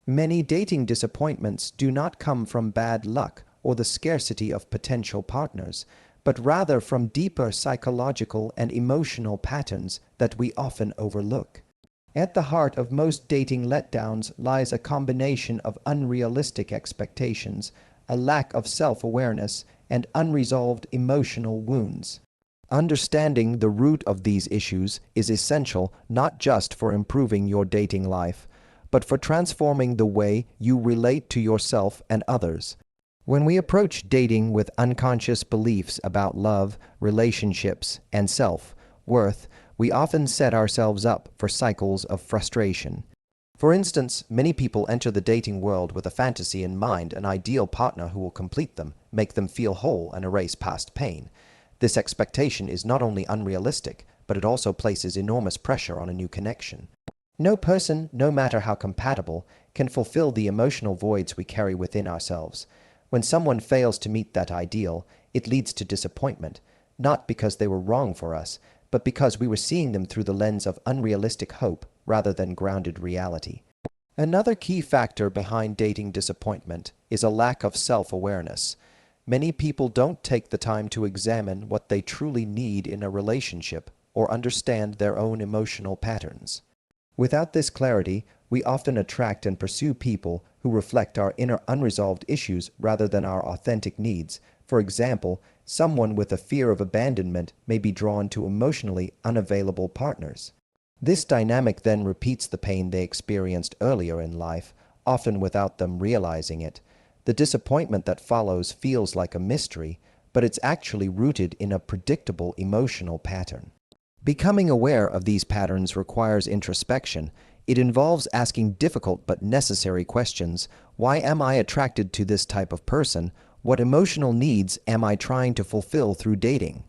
Many dating disappointments do not come from bad luck or the scarcity of potential partners, but rather from deeper psychological and emotional patterns that we often overlook. At the heart of most dating letdowns lies a combination of unrealistic expectations, a lack of self-awareness, and unresolved emotional wounds. Understanding the root of these issues is essential not just for improving your dating life, but for transforming the way you relate to yourself and others. When we approach dating with unconscious beliefs about love, relationships, and self-worth, we often set ourselves up for cycles of frustration. For instance, many people enter the dating world with a fantasy in mind, an ideal partner who will complete them, make them feel whole, and erase past pain. This expectation is not only unrealistic, but it also places enormous pressure on a new connection. No person, no matter how compatible, can fulfill the emotional voids we carry within ourselves. When someone fails to meet that ideal, it leads to disappointment, not because they were wrong for us, but because we were seeing them through the lens of unrealistic hope rather than grounded reality. Another key factor behind dating disappointment is a lack of self-awareness. Many people don't take the time to examine what they truly need in a relationship or understand their own emotional patterns. Without this clarity, we often attract and pursue people who reflect our inner unresolved issues rather than our authentic needs. For example, someone with a fear of abandonment may be drawn to emotionally unavailable partners. This dynamic then repeats the pain they experienced earlier in life, often without them realizing it. The disappointment that follows feels like a mystery, but it's actually rooted in a predictable emotional pattern. Becoming aware of these patterns requires introspection. It involves asking difficult but necessary questions. Why am I attracted to this type of person? What emotional needs am I trying to fulfill through dating?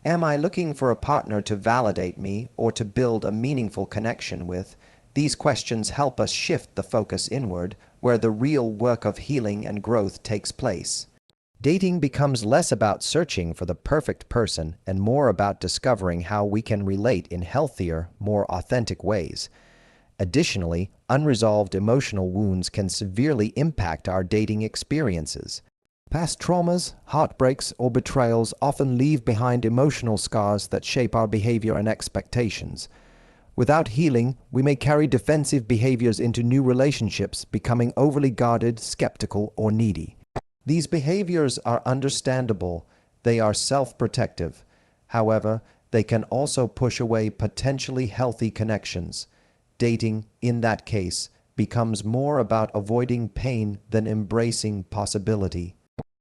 Am I looking for a partner to validate me or to build a meaningful connection with? These questions help us shift the focus inward, where the real work of healing and growth takes place. Dating becomes less about searching for the perfect person and more about discovering how we can relate in healthier, more authentic ways. Additionally, unresolved emotional wounds can severely impact our dating experiences. Past traumas, heartbreaks, or betrayals often leave behind emotional scars that shape our behavior and expectations. Without healing, we may carry defensive behaviors into new relationships, becoming overly guarded, skeptical, or needy. These behaviors are understandable. They are self-protective. However, they can also push away potentially healthy connections. Dating, in that case, becomes more about avoiding pain than embracing possibility.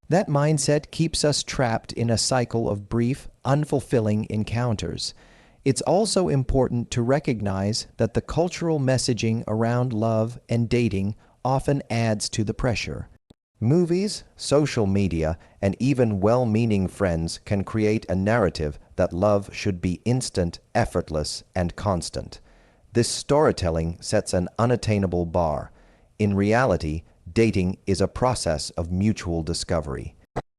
That mindset keeps us trapped in a cycle of brief, unfulfilling encounters. It's also important to recognize that the cultural messaging around love and dating often adds to the pressure. Movies, social media, and even well-meaning friends can create a narrative that love should be instant, effortless, and constant. This storytelling sets an unattainable bar. In reality, dating is a process of mutual discovery.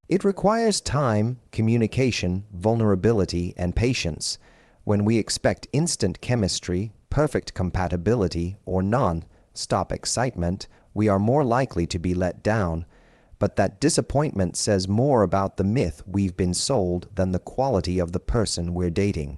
It requires time, communication, vulnerability, and patience. When we expect instant chemistry, perfect compatibility, or non-stop excitement, we are more likely to be let down. But that disappointment says more about the myth we've been sold than the quality of the person we're dating.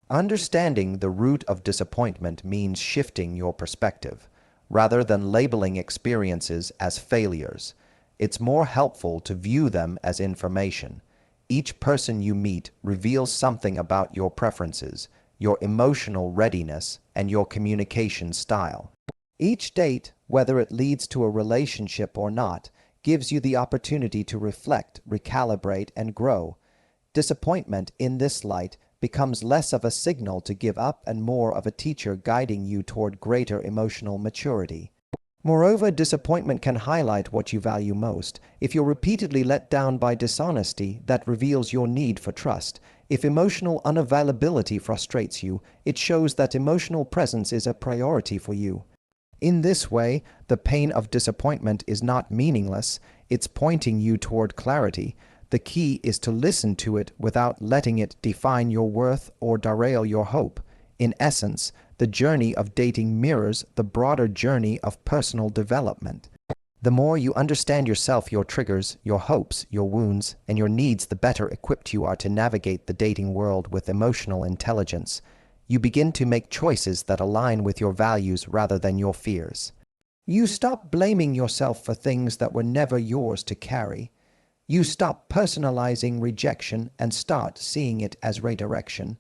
Understanding the root of disappointment means shifting your perspective. Rather than labeling experiences as failures, it's more helpful to view them as information. Each person you meet reveals something about your preferences, your emotional readiness, and your communication style. Each date, whether it leads to a relationship or not, gives you the opportunity to reflect, recalibrate, and grow. Disappointment in this light becomes less of a signal to give up and more of a teacher guiding you toward greater emotional maturity. Moreover, disappointment can highlight what you value most. If you're repeatedly let down by dishonesty, that reveals your need for trust. If emotional unavailability frustrates you, it shows that emotional presence is a priority for you. In this way, the pain of disappointment is not meaningless, it's pointing you toward clarity. The key is to listen to it without letting it define your worth or derail your hope. In essence, The journey of dating mirrors the broader journey of personal development. The more you understand yourself, your triggers, your hopes, your wounds, and your needs, the better equipped you are to navigate the dating world with emotional intelligence. You begin to make choices that align with your values rather than your fears. You stop blaming yourself for things that were never yours to carry. You stop personalizing rejection and start seeing it as redirection.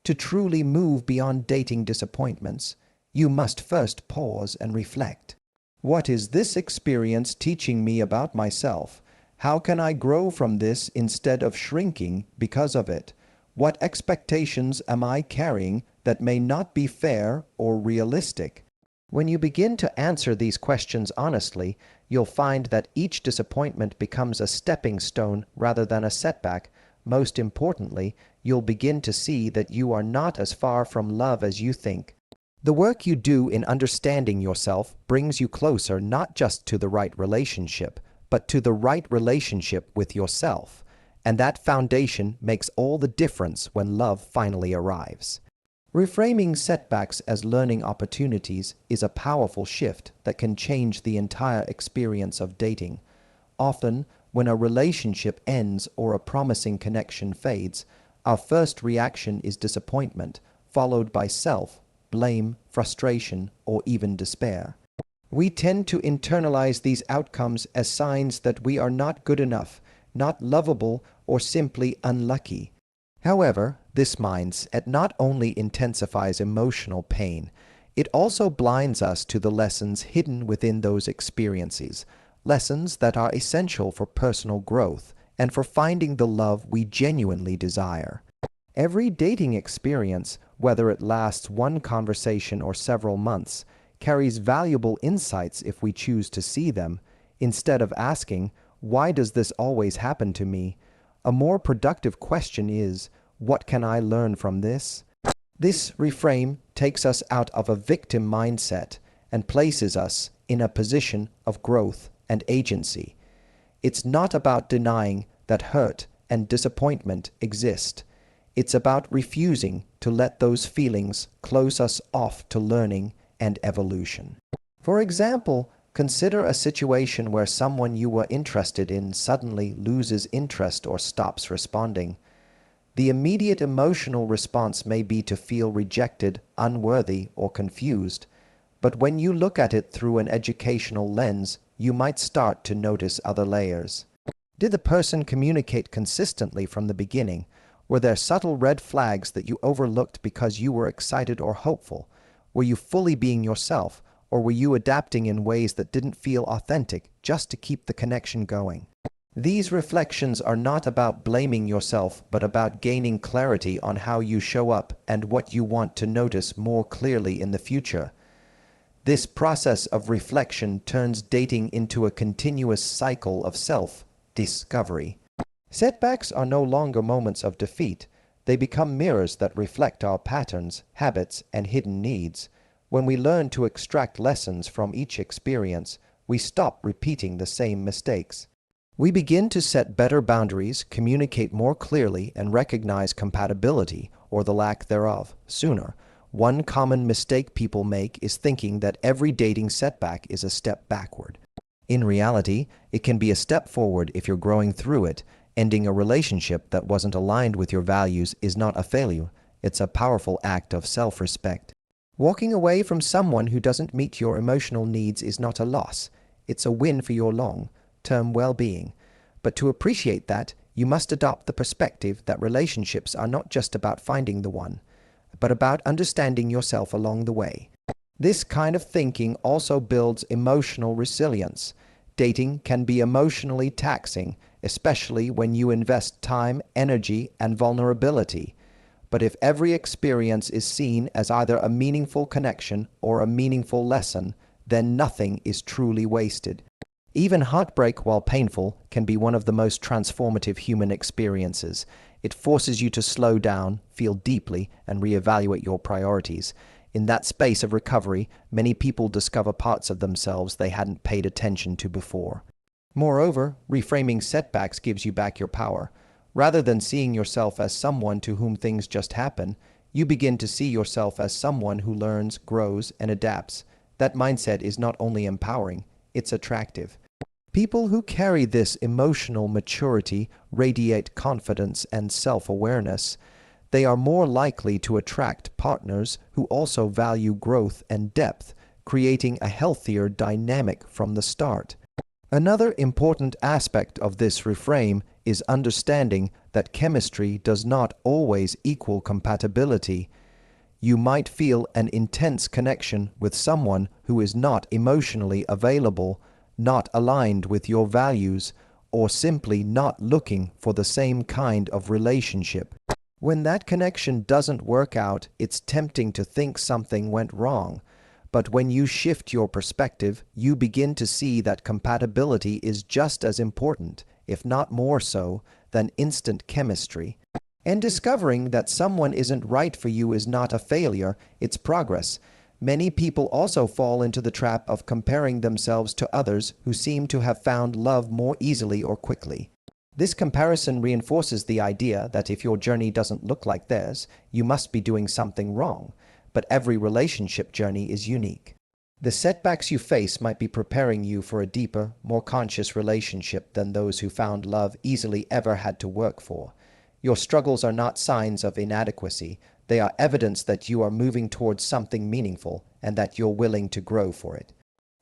To truly move beyond dating disappointments, you must first pause and reflect. What is this experience teaching me about myself? How can I grow from this instead of shrinking because of it? What expectations am I carrying that may not be fair or realistic? When you begin to answer these questions honestly, you'll find that each disappointment becomes a stepping stone rather than a setback. Most importantly, you'll begin to see that you are not as far from love as you think. The work you do in understanding yourself brings you closer not just to the right relationship, but to the right relationship with yourself. And that foundation makes all the difference when love finally arrives. Reframing setbacks as learning opportunities is a powerful shift that can change the entire experience of dating. Often, when a relationship ends or a promising connection fades, our first reaction is disappointment, followed by blame, frustration, or even despair. We tend to internalize these outcomes as signs that we are not good enough, not lovable, or simply unlucky. However, this mindset not only intensifies emotional pain, it also blinds us to the lessons hidden within those experiences, lessons that are essential for personal growth and for finding the love we genuinely desire. Every dating experience, whether it lasts one conversation or several months, carries valuable insights if we choose to see them. Instead of asking, "Why does this always happen to me?" a more productive question is, "What can I learn from this?" This reframe takes us out of a victim mindset and places us in a position of growth and agency. It's not about denying that hurt and disappointment exist. It's about refusing to let those feelings close us off to learning and evolution. For example, consider a situation where someone you were interested in suddenly loses interest or stops responding. The immediate emotional response may be to feel rejected, unworthy, or confused. But when you look at it through an educational lens, you might start to notice other layers. Did the person communicate consistently from the beginning? Were there subtle red flags that you overlooked because you were excited or hopeful? Were you fully being yourself, or were you adapting in ways that didn't feel authentic just to keep the connection going? These reflections are not about blaming yourself, but about gaining clarity on how you show up and what you want to notice more clearly in the future. This process of reflection turns dating into a continuous cycle of self-discovery. Setbacks are no longer moments of defeat. They become mirrors that reflect our patterns, habits, and hidden needs. When we learn to extract lessons from each experience, we stop repeating the same mistakes. We begin to set better boundaries, communicate more clearly, and recognize compatibility, or the lack thereof, sooner. One common mistake people make is thinking that every dating setback is a step backward. In reality, it can be a step forward if you're growing through it. Ending a relationship that wasn't aligned with your values is not a failure. It's a powerful act of self-respect. Walking away from someone who doesn't meet your emotional needs is not a loss. It's a win for your long-term well-being. But to appreciate that, you must adopt the perspective that relationships are not just about finding the one, but about understanding yourself along the way. This kind of thinking also builds emotional resilience. Dating can be emotionally taxing, especially when you invest time, energy, and vulnerability. But if every experience is seen as either a meaningful connection or a meaningful lesson, then nothing is truly wasted. Even heartbreak, while painful, can be one of the most transformative human experiences. It forces you to slow down, feel deeply, and reevaluate your priorities. In that space of recovery, many people discover parts of themselves they hadn't paid attention to before. Moreover, reframing setbacks gives you back your power. Rather than seeing yourself as someone to whom things just happen, You begin to see yourself as someone who learns, grows, and adapts. That mindset is not only empowering, it's attractive. People who carry this emotional maturity radiate confidence and self-awareness. They are more likely to attract partners who also value growth and depth, creating a healthier dynamic from the start. Another important aspect of this reframe is understanding that chemistry does not always equal compatibility. You might feel an intense connection with someone who is not emotionally available, not aligned with your values, or simply not looking for the same kind of relationship. When that connection doesn't work out, it's tempting to think something went wrong. But when you shift your perspective, you begin to see that compatibility is just as important, if not more so, than instant chemistry. And discovering that someone isn't right for you is not a failure, it's progress. Many people also fall into the trap of comparing themselves to others who seem to have found love more easily or quickly. This comparison reinforces the idea that if your journey doesn't look like theirs, you must be doing something wrong. But every relationship journey is unique. The setbacks you face might be preparing you for a deeper, more conscious relationship than those who found love easily ever had to work for. Your struggles are not signs of inadequacy. They are evidence that you are moving towards something meaningful and that you're willing to grow for it.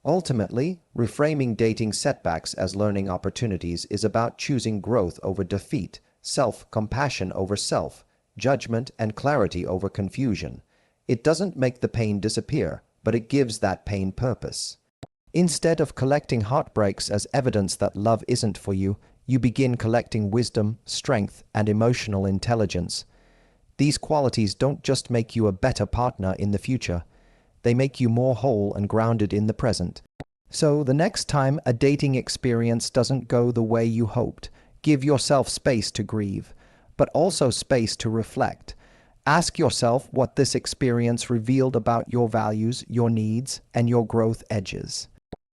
Ultimately, reframing dating setbacks as learning opportunities is about choosing growth over defeat, self-compassion over self, judgment and clarity over confusion. It doesn't make the pain disappear, but it gives that pain purpose. Instead of collecting heartbreaks as evidence that love isn't for you, you begin collecting wisdom, strength, and emotional intelligence. These qualities don't just make you a better partner in the future. They make you more whole and grounded in the present. So the next time a dating experience doesn't go the way you hoped, give yourself space to grieve, but also space to reflect. Ask yourself what this experience revealed about your values, your needs, and your growth edges.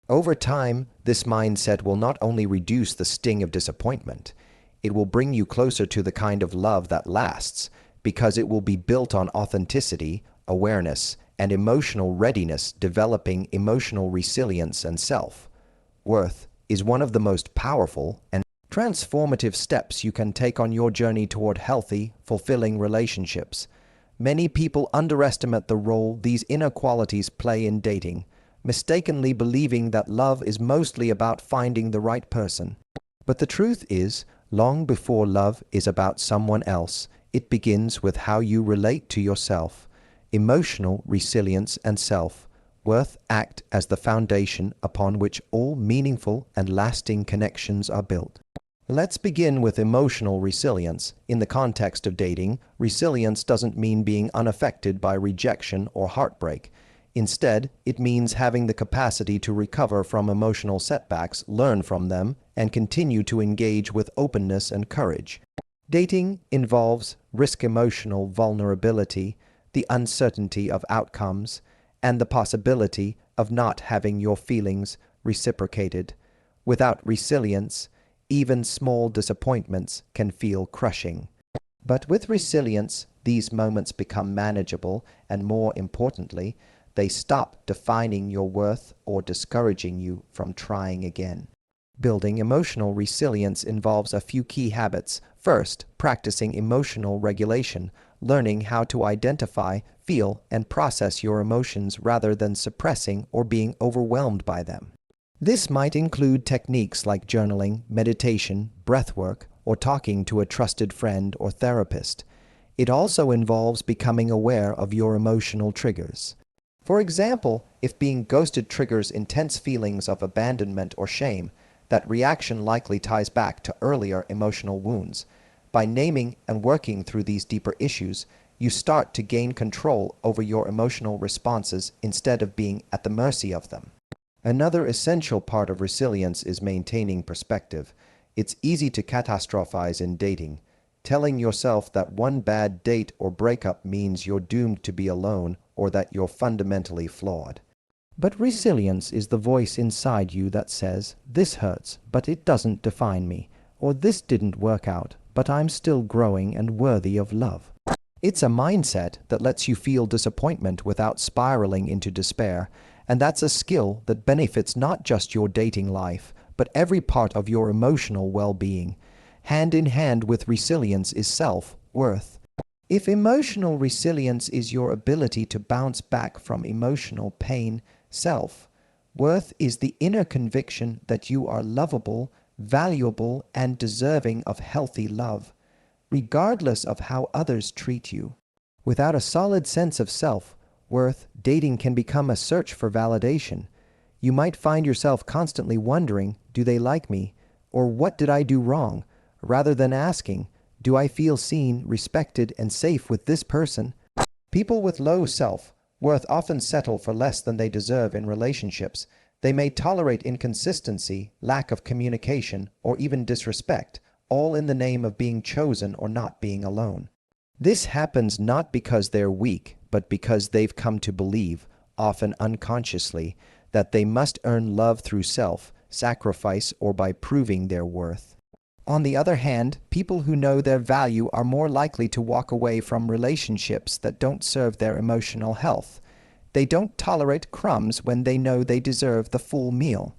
Over time, this mindset will not only reduce the sting of disappointment, it will bring you closer to the kind of love that lasts, because it will be built on authenticity, awareness, and emotional readiness, developing emotional resilience and self-worth is one of the most powerful and transformative steps you can take on your journey toward healthy, fulfilling relationships. Many people underestimate the role these inner qualities play in dating, mistakenly believing that love is mostly about finding the right person. But the truth is, long before love is about someone else, it begins with how you relate to yourself. Emotional resilience and self-worth act as the foundation upon which all meaningful and lasting connections are built. Let's begin with emotional resilience. In the context of dating, resilience doesn't mean being unaffected by rejection or heartbreak. Instead, it means having the capacity to recover from emotional setbacks, learn from them, and continue to engage with openness and courage. Dating involves risk emotional vulnerability, the uncertainty of outcomes, and the possibility of not having your feelings reciprocated. Without resilience, even small disappointments can feel crushing. But with resilience, these moments become manageable, and more importantly, they stop defining your worth or discouraging you from trying again. Building emotional resilience involves a few key habits. First, practicing emotional regulation, learning how to identify, feel, and process your emotions rather than suppressing or being overwhelmed by them. This might include techniques like journaling, meditation, breathwork, or talking to a trusted friend or therapist. It also involves becoming aware of your emotional triggers. For example, if being ghosted triggers intense feelings of abandonment or shame, that reaction likely ties back to earlier emotional wounds. By naming and working through these deeper issues, you start to gain control over your emotional responses instead of being at the mercy of them. Another essential part of resilience is maintaining perspective. It's easy to catastrophize in dating, telling yourself that one bad date or breakup means you're doomed to be alone or that you're fundamentally flawed. But resilience is the voice inside you that says, "This hurts, but it doesn't define me," or "This didn't work out, but I'm still growing and worthy of love." It's a mindset that lets you feel disappointment without spiraling into despair, and that's a skill that benefits not just your dating life, but every part of your emotional well-being. Hand in hand with resilience is self-worth. If emotional resilience is your ability to bounce back from emotional pain, self-worth is the inner conviction that you are lovable, valuable, and deserving of healthy love, regardless of how others treat you. Without a solid sense of self-worth, dating can become a search for validation. You might find yourself constantly wondering, do they like me? Or what did I do wrong? Rather than asking, do I feel seen, respected, and safe with this person? People with low self-worth often settle for less than they deserve in relationships. They may tolerate inconsistency, lack of communication, or even disrespect, all in the name of being chosen or not being alone. This happens not because they're weak, but because they've come to believe, often unconsciously, that they must earn love through self-sacrifice or by proving their worth. On the other hand, people who know their value are more likely to walk away from relationships that don't serve their emotional health. They don't tolerate crumbs when they know they deserve the full meal.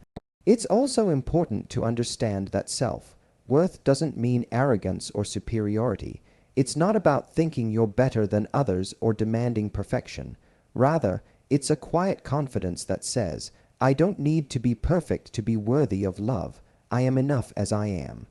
It's also important to understand that self-worth doesn't mean arrogance or superiority. It's not about thinking you're better than others or demanding perfection. Rather, it's a quiet confidence that says, I don't need to be perfect to be worthy of love. I am enough as I am.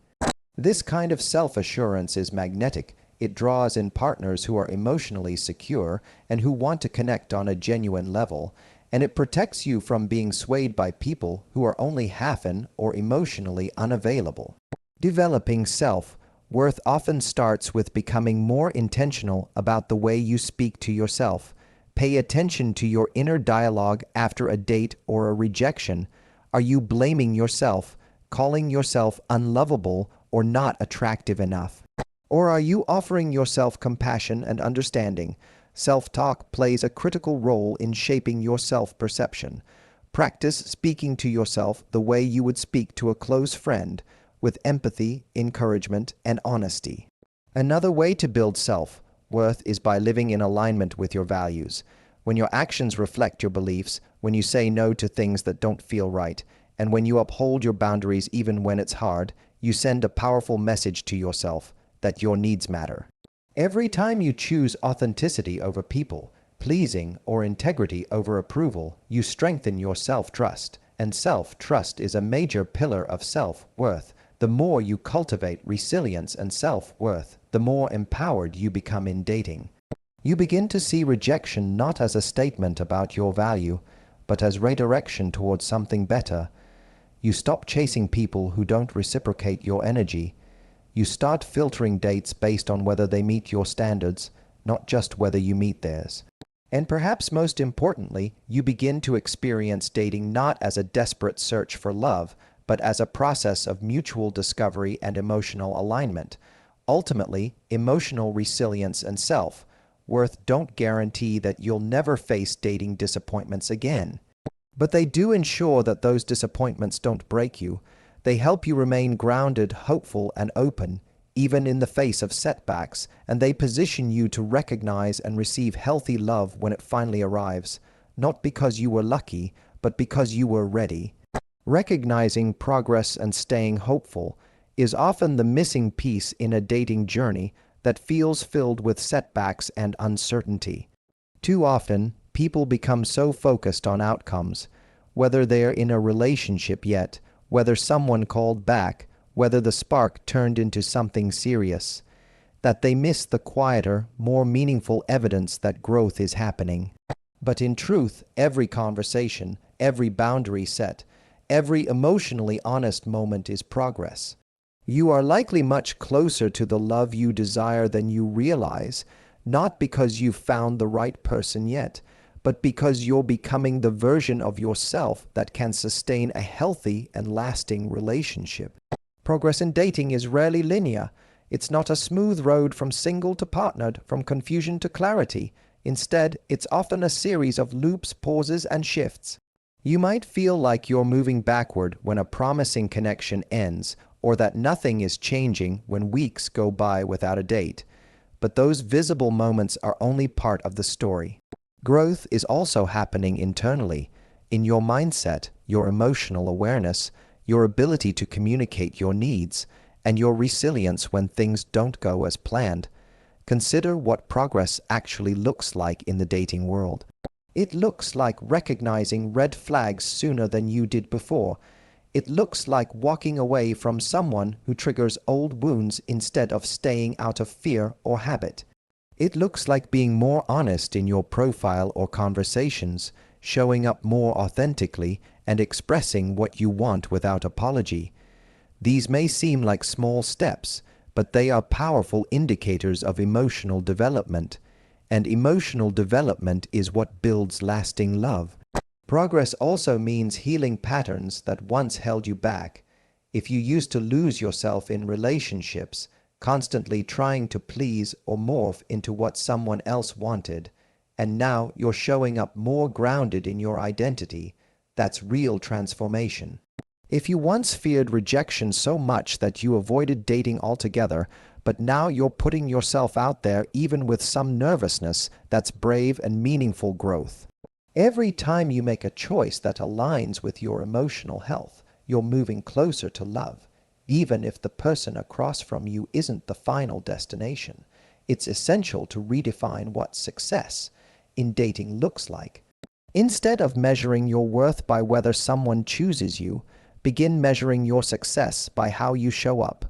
This kind of self-assurance is magnetic. It draws in partners who are emotionally secure and who want to connect on a genuine level, and it protects you from being swayed by people who are only half-in or emotionally unavailable. Developing self-worth often starts with becoming more intentional about the way you speak to yourself. Pay attention to your inner dialogue after a date or a rejection. Are you blaming yourself, calling yourself unlovable or not attractive enough? Or are you offering yourself compassion and understanding? Self-talk plays a critical role in shaping your self-perception. Practice speaking to yourself the way you would speak to a close friend, with empathy, encouragement, and honesty. Another way to build self-worth is by living in alignment with your values. When your actions reflect your beliefs, when you say no to things that don't feel right, and when you uphold your boundaries even when it's hard, you send a powerful message to yourself that your needs matter. Every time you choose authenticity over people, pleasing, or integrity over approval, you strengthen your self-trust, and self-trust is a major pillar of self-worth. The more you cultivate resilience and self-worth, the more empowered you become in dating. You begin to see rejection not as a statement about your value, but as redirection towards something better. You stop chasing people who don't reciprocate your energy. You start filtering dates based on whether they meet your standards, not just whether you meet theirs. And perhaps most importantly, you begin to experience dating not as a desperate search for love, but as a process of mutual discovery and emotional alignment. Ultimately, emotional resilience and self-worth don't guarantee that you'll never face dating disappointments again. But they do ensure that those disappointments don't break you. They help you remain grounded, hopeful, and open, even in the face of setbacks, and they position you to recognize and receive healthy love when it finally arrives, not because you were lucky, but because you were ready. Recognizing progress and staying hopeful is often the missing piece in a dating journey that feels filled with setbacks and uncertainty. Too often, people become so focused on outcomes, whether they're in a relationship yet, whether someone called back, whether the spark turned into something serious, that they miss the quieter, more meaningful evidence that growth is happening. But in truth, every conversation, every boundary set, every emotionally honest moment is progress. You are likely much closer to the love you desire than you realize, not because you've found the right person yet, but because you're becoming the version of yourself that can sustain a healthy and lasting relationship. Progress in dating is rarely linear. It's not a smooth road from single to partnered, from confusion to clarity. Instead, it's often a series of loops, pauses, and shifts. You might feel like you're moving backward when a promising connection ends, or that nothing is changing when weeks go by without a date. but those visible moments are only part of the story. Growth is also happening internally, in your mindset, your emotional awareness, your ability to communicate your needs, and your resilience when things don't go as planned. Consider what progress actually looks like in the dating world. It looks like recognizing red flags sooner than you did before. It looks like walking away from someone who triggers old wounds instead of staying out of fear or habit. It looks like being more honest in your profile or conversations, showing up more authentically, and expressing what you want without apology. These may seem like small steps, but they are powerful indicators of emotional development, and emotional development is what builds lasting love. Progress also means healing patterns that once held you back. If you used to lose yourself in relationships, constantly trying to please or morph into what someone else wanted, and now you're showing up more grounded in your identity, that's real transformation. If you once feared rejection so much that you avoided dating altogether, but now you're putting yourself out there even with some nervousness, that's brave and meaningful growth. Every time you make a choice that aligns with your emotional health, you're moving closer to love, even if the person across from you isn't the final destination. It's essential to redefine what success in dating looks like. Instead of measuring your worth by whether someone chooses you, begin measuring your success by how you show up.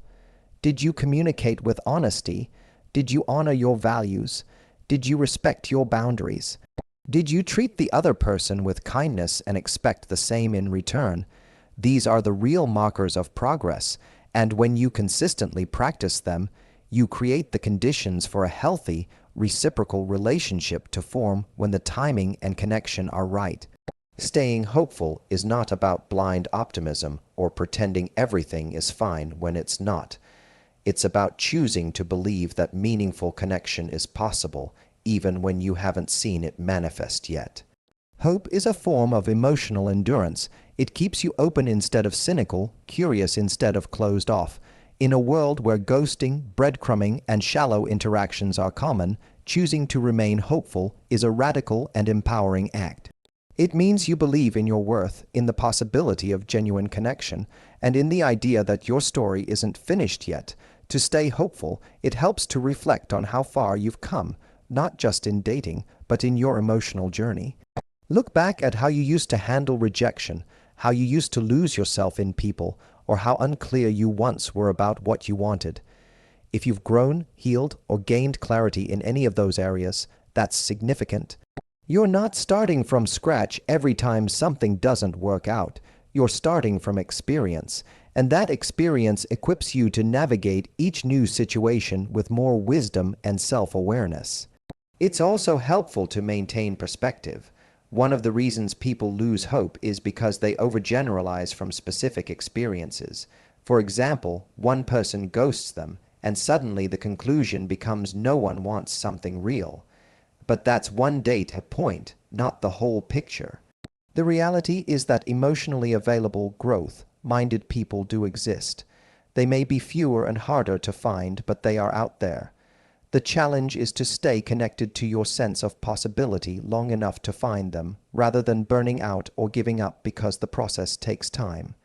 Did you communicate with honesty? Did you honor your values? Did you respect your boundaries? Did you treat the other person with kindness and expect the same in return? These are the real markers of progress, and when you consistently practice them, you create the conditions for a healthy, reciprocal relationship to form when the timing and connection are right. Staying hopeful is not about blind optimism or pretending everything is fine when it's not. It's about choosing to believe that meaningful connection is possible, even when you haven't seen it manifest yet. Hope is a form of emotional endurance. It keeps you open instead of cynical, curious instead of closed off. In a world where ghosting, breadcrumbing, and shallow interactions are common, choosing to remain hopeful is a radical and empowering act. It means you believe in your worth, in the possibility of genuine connection, and in the idea that your story isn't finished yet. To stay hopeful, it helps to reflect on how far you've come, not just in dating, but in your emotional journey. Look back at how you used to handle rejection, how you used to lose yourself in people, or how unclear you once were about what you wanted. If you've grown, healed, or gained clarity in any of those areas, that's significant. You're not starting from scratch every time something doesn't work out. You're starting from experience, and that experience equips you to navigate each new situation with more wisdom and self-awareness. It's also helpful to maintain perspective. One of the reasons people lose hope is because they overgeneralize from specific experiences. For example, one person ghosts them, and suddenly the conclusion becomes no one wants something real. But that's one data point, not the whole picture. The reality is that emotionally available, growth-minded people do exist. They may be fewer and harder to find, but they are out there. The challenge is to stay connected to your sense of possibility long enough to find them, rather than burning out or giving up because the process takes time.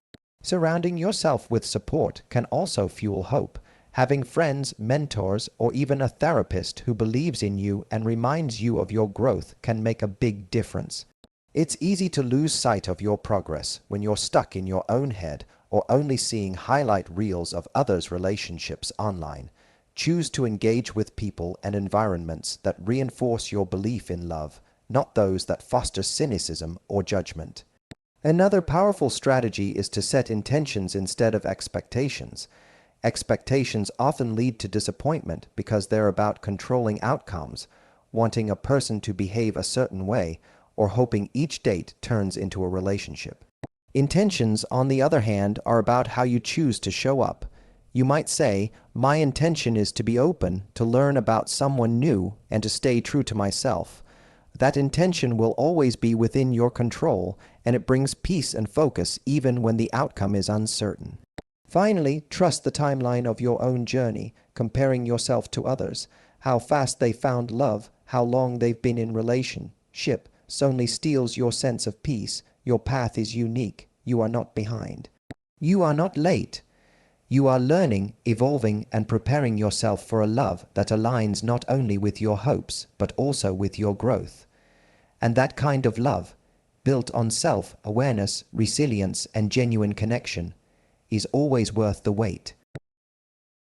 Surrounding yourself with support can also fuel hope. Having friends, mentors, or even a therapist who believes in you and reminds you of your growth can make a big difference. It's easy to lose sight of your progress when you're stuck in your own head or only seeing highlight reels of others' relationships online. Choose to engage with people and environments that reinforce your belief in love, not those that foster cynicism or judgment. Another powerful strategy is to set intentions instead of expectations. Expectations often lead to disappointment because they're about controlling outcomes, wanting a person to behave a certain way, or hoping each date turns into a relationship. Intentions, on the other hand, are about how you choose to show up. You might say, my intention is to be open, to learn about someone new, and to stay true to myself. That intention will always be within your control, and it brings peace and focus even when the outcome is uncertain. Finally, trust the timeline of your own journey, comparing yourself to others. how fast they found love, how long they've been in relationship, only steals your sense of peace. Your path is unique. You are not behind. You are not late. You are learning, evolving, and preparing yourself for a love that aligns not only with your hopes, but also with your growth. And that kind of love, built on self-awareness, resilience, and genuine connection, is always worth the wait.